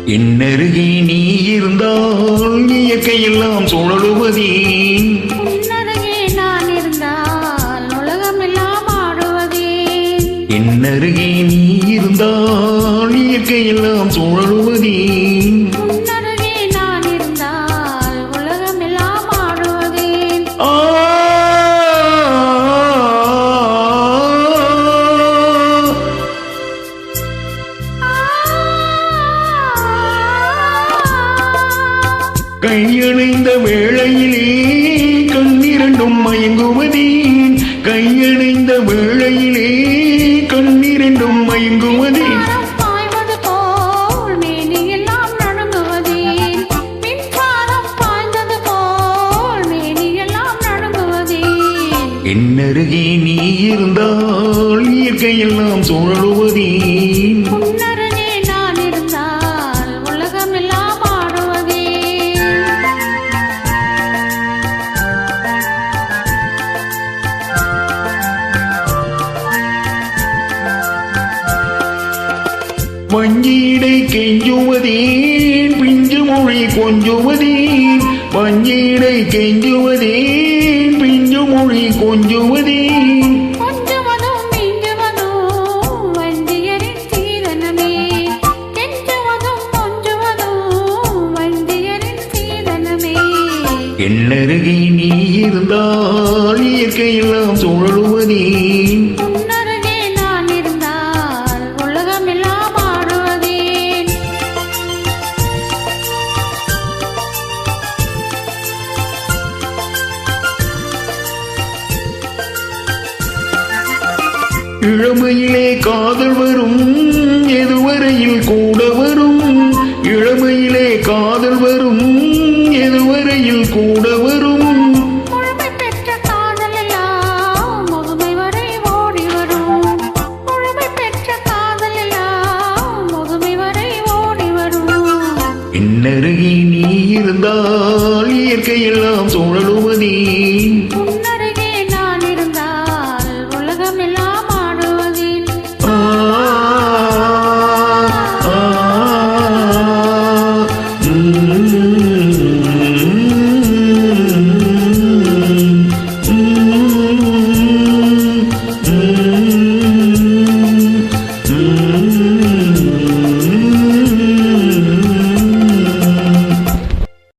என்னருகே நீ இருந்தால் இயற்கையெல்லாம் சுழலுவதே. உன்னருகே நான் இருந்தால் உலகமெல்லாம் ஆடுவதே. என்னருகே நீ இருந்தால் இயற்கையெல்லாம் சுழலுவதே. உன்னருகே நான் இருந்தால் உலகமெல்லாம் ஆடுவதே. கையணைந்த வேளையிலே கண்ணிரண்டும் மயங்குவதே. கையணைந்த வேளையிலே கண்ணிரண்டும் மயங்குவதே. பாய்வது போல் மேனியெல்லாம் நடுங்குவதே. மின்சாரம் பாய்ந்தது போல் மேனியெல்லாம் நடுங்குவதே. என்னருகே நீ இருந்தால் இயற்கையெல்லாம் சுழலுவதே. உன்னருகே நான் இருந்தால் உலகமெல்லாம் ஆடுவதே. வஞ்சிடை கெஞ்சுவதேன் பிஞ்சு மொழி கொஞ்சுவதேன். வஞ்சிடை கெஞ்சுவதேன் பிஞ்சு மொழி கொஞ்சுவதேன். கொஞ்சுவதும் மிஞ்சுவதும் வந்தியரின் சீதனமே. கெஞ்சுவதும் கொஞ்சுவதும் வந்தியரின் சீதனமே. என்னருகே நீ இருந்தால் இயற்கையெல்லாம் சுழலுவதே. உன்னருகே நான் இருந்தால் உலகமெல்லாம் ஆடுவதே. இளமையிலே காதல் வரும் எதுவரையில் கூட வரும். இளமையிலே காதல் வரும் எதுவரையில் கூட வரும். முழுமை பெற்ற காதல் எல்லாம் முதுமை வரை ஓடி வரும். முழுமை பெற்ற காதல் எல்லாம் முதுமை வரை ஓடி வரும். என்னருகே நீ இருந்தால் இயற்கையெல்லாம் சுழலுவதே.